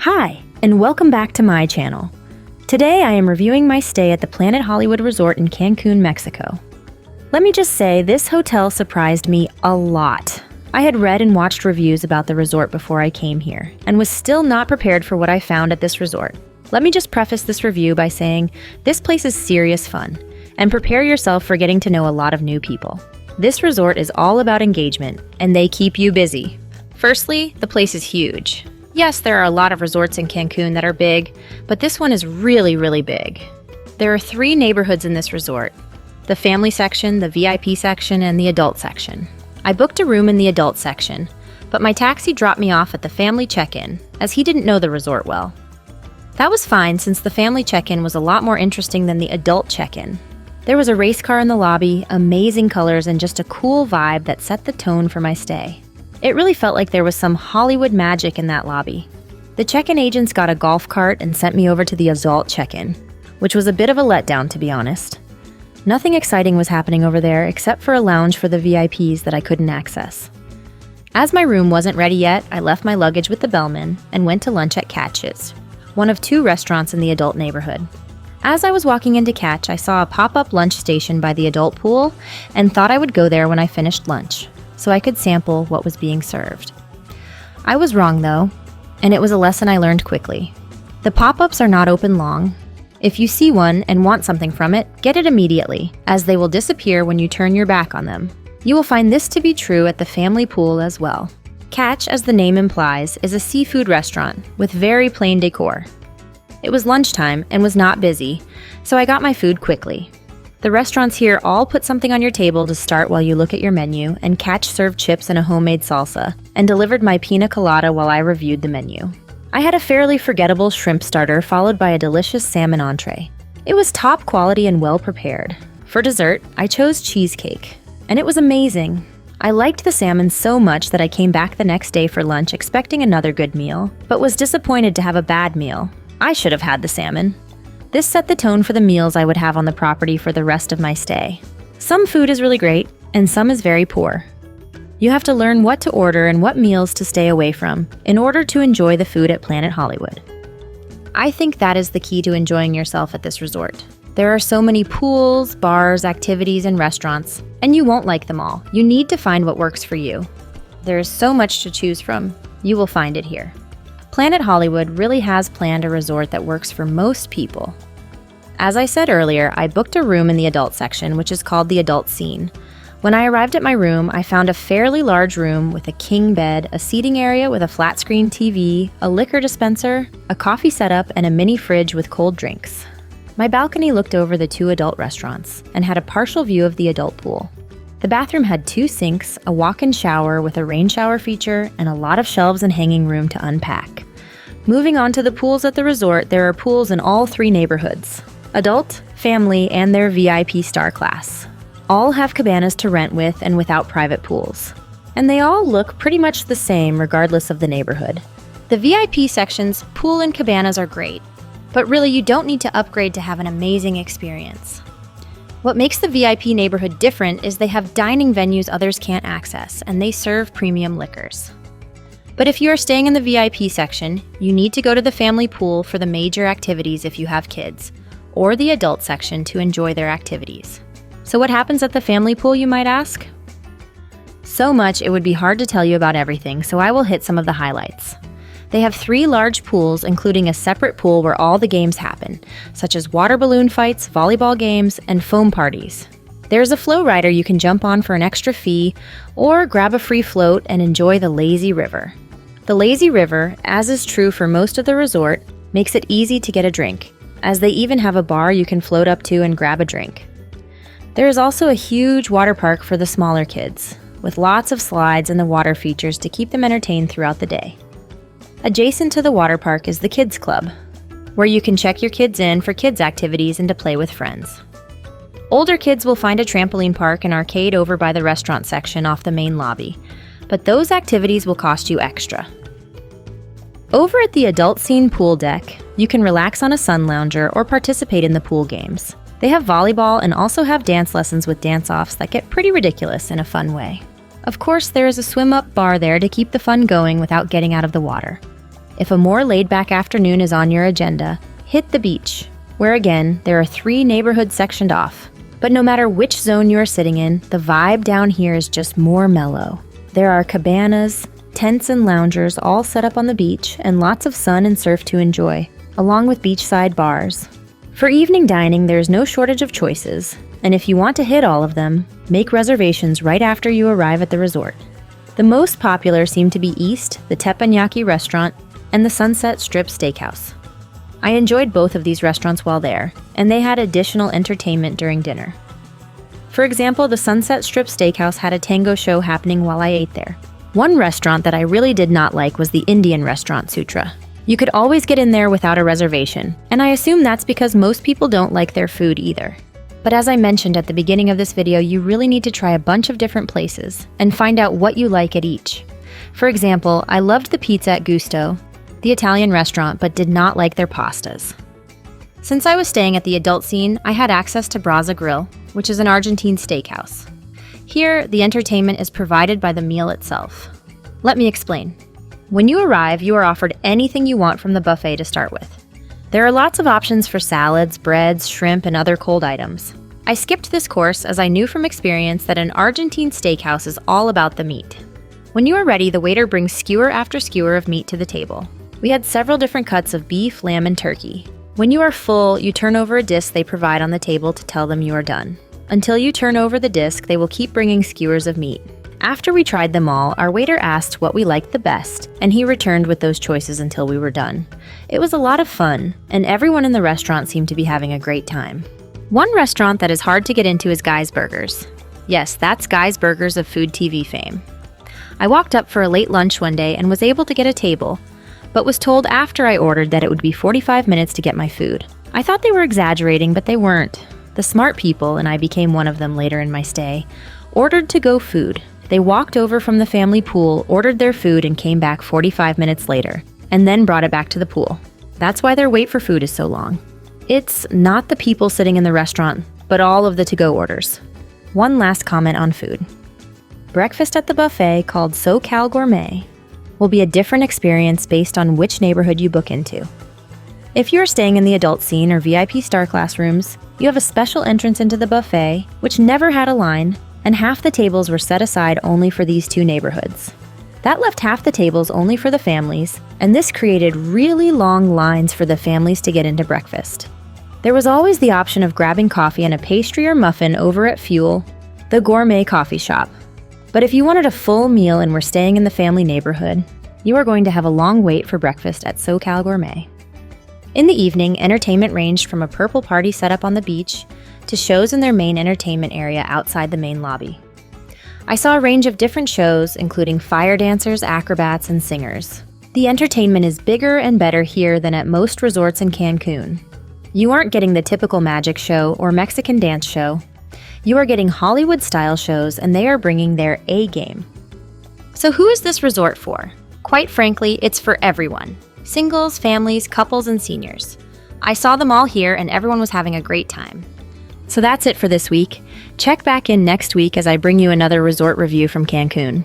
Hi, and welcome back to my channel. Today I am reviewing my stay at the Planet Hollywood Resort in Cancun, Mexico. Let me just say, this hotel surprised me a lot. I had read and watched reviews about the resort before I came here, and was still not prepared for what I found at this resort. Let me just preface this review by saying, this place is serious fun, and prepare yourself for getting to know a lot of new people. This resort is all about engagement, and they keep you busy. Firstly, the place is huge. Yes, there are a lot of resorts in Cancun that are big, but this one is really, really big. There are 3 neighborhoods in this resort: the family section, the VIP section, and the adult section. I booked a room in the adult section, but my taxi dropped me off at the family check-in, as he didn't know the resort well. That was fine, since the family check-in was a lot more interesting than the adult check-in. There was a race car in the lobby, amazing colors, and just a cool vibe that set the tone for my stay. It really felt like there was some Hollywood magic in that lobby. The check-in agents got a golf cart and sent me over to the adult check-in, which was a bit of a letdown, to be honest. Nothing exciting was happening over there except for a lounge for the VIPs that I couldn't access. As my room wasn't ready yet, I left my luggage with the bellman and went to lunch at Catch's, one of 2 restaurants in the adult neighborhood. As I was walking into Catch, I saw a pop-up lunch station by the adult pool and thought I would go there when I finished lunch, so I could sample what was being served. I was wrong though, and it was a lesson I learned quickly. The pop-ups are not open long. If you see one and want something from it, get it immediately, as they will disappear when you turn your back on them. You will find this to be true at the family pool as well. Catch, as the name implies, is a seafood restaurant with very plain decor. It was lunchtime and was not busy, so I got my food quickly. The restaurants here all put something on your table to start while you look at your menu, and Catch served chips and a homemade salsa, and delivered my pina colada while I reviewed the menu. I had a fairly forgettable shrimp starter followed by a delicious salmon entree. It was top quality and well prepared. For dessert, I chose cheesecake, and it was amazing. I liked the salmon so much that I came back the next day for lunch expecting another good meal, but was disappointed to have a bad meal. I should have had the salmon. This set the tone for the meals I would have on the property for the rest of my stay. Some food is really great, and some is very poor. You have to learn what to order and what meals to stay away from in order to enjoy the food at Planet Hollywood. I think that is the key to enjoying yourself at this resort. There are so many pools, bars, activities, and restaurants, and you won't like them all. You need to find what works for you. There is so much to choose from. You will find it here. Planet Hollywood really has planned a resort that works for most people. As I said earlier, I booked a room in the adult section, which is called the adult scene. When I arrived at my room, I found a fairly large room with a king bed, a seating area with a flat-screen TV, a liquor dispenser, a coffee setup, and a mini fridge with cold drinks. My balcony looked over the 2 adult restaurants and had a partial view of the adult pool. The bathroom had 2 sinks, a walk-in shower with a rain shower feature, and a lot of shelves and hanging room to unpack. Moving on to the pools at the resort, there are pools in all 3 neighborhoods: adult, family, and their VIP star class. All have cabanas to rent with and without private pools. And they all look pretty much the same regardless of the neighborhood. The VIP section's pool and cabanas are great, but really you don't need to upgrade to have an amazing experience. What makes the VIP neighborhood different is they have dining venues others can't access, and they serve premium liquors. But if you are staying in the VIP section, you need to go to the family pool for the major activities if you have kids, or the adult section to enjoy their activities. So what happens at the family pool, you might ask? So much it would be hard to tell you about everything, so I will hit some of the highlights. They have 3 large pools, including a separate pool where all the games happen, such as water balloon fights, volleyball games, and foam parties. There's a flow rider you can jump on for an extra fee, or grab a free float and enjoy the lazy river. The lazy river, as is true for most of the resort, makes it easy to get a drink, as they even have a bar you can float up to and grab a drink. There is also a huge water park for the smaller kids, with lots of slides and the water features to keep them entertained throughout the day. Adjacent to the water park is the Kids Club, where you can check your kids in for kids' activities and to play with friends. Older kids will find a trampoline park and arcade over by the restaurant section off the main lobby, but those activities will cost you extra. Over at the adult scene pool deck, you can relax on a sun lounger or participate in the pool games. They have volleyball and also have dance lessons with dance-offs that get pretty ridiculous in a fun way. Of course, there is a swim-up bar there to keep the fun going without getting out of the water. if a more laid-back afternoon is on your agenda, hit the beach, where again, there are 3 neighborhoods sectioned off. But no matter which zone you are sitting in, the vibe down here is just more mellow. There are cabanas, tents and loungers all set up on the beach, and lots of sun and surf to enjoy, along with beachside bars. For evening dining, there's no shortage of choices, and if you want to hit all of them, make reservations right after you arrive at the resort. The most popular seem to be East, the Teppanyaki restaurant, and the Sunset Strip Steakhouse. I enjoyed both of these restaurants while there, and they had additional entertainment during dinner. For example, the Sunset Strip Steakhouse had a tango show happening while I ate there. One restaurant that I really did not like was the Indian restaurant Sutra. You could always get in there without a reservation, and I assume that's because most people don't like their food either. But as I mentioned at the beginning of this video, you really need to try a bunch of different places and find out what you like at each. For example, I loved the pizza at Gusto, the Italian restaurant, but did not like their pastas. Since I was staying at the adult scene, I had access to Brasa Grill, which is an Argentine steakhouse. Here, the entertainment is provided by the meal itself. Let me explain. When you arrive, you are offered anything you want from the buffet to start with. There are lots of options for salads, breads, shrimp, and other cold items. I skipped this course as I knew from experience that an Argentine steakhouse is all about the meat. When you are ready, the waiter brings skewer after skewer of meat to the table. We had several different cuts of beef, lamb, and turkey. When you are full, you turn over a disc they provide on the table to tell them you are done. Until you turn over the disc, they will keep bringing skewers of meat. After we tried them all, our waiter asked what we liked the best, and he returned with those choices until we were done. It was a lot of fun, and everyone in the restaurant seemed to be having a great time. One restaurant that is hard to get into is Guy's Burgers. Yes, that's Guy's Burgers of Food TV fame. I walked up for a late lunch one day and was able to get a table, but was told after I ordered that it would be 45 minutes to get my food. I thought they were exaggerating, but they weren't. The smart people, and I became one of them later in my stay, ordered to-go food. They walked over from the family pool, ordered their food, and came back 45 minutes later, and then brought it back to the pool. That's why their wait for food is so long. It's not the people sitting in the restaurant, but all of the to-go orders. One last comment on food. Breakfast at the buffet, called SoCal Gourmet, will be a different experience based on which neighborhood you book into. If you are staying in the adult scene or VIP star class rooms, you have a special entrance into the buffet, which never had a line, and half the tables were set aside only for these 2 neighborhoods. That left half the tables only for the families, and this created really long lines for the families to get into breakfast. There was always the option of grabbing coffee and a pastry or muffin over at Fuel, the gourmet coffee shop. But if you wanted a full meal and were staying in the family neighborhood, you are going to have a long wait for breakfast at SoCal Gourmet. In the evening, entertainment ranged from a purple party set up on the beach to shows in their main entertainment area outside the main lobby. I saw a range of different shows, including fire dancers, acrobats, and singers. The entertainment is bigger and better here than at most resorts in Cancun. You aren't getting the typical magic show or Mexican dance show. You are getting Hollywood-style shows, and they are bringing their A game. So who is this resort for? Quite frankly, it's for everyone. Singles, families, couples, and seniors. I saw them all here, and everyone was having a great time. So that's it for this week. Check back in next week as I bring you another resort review from Cancun.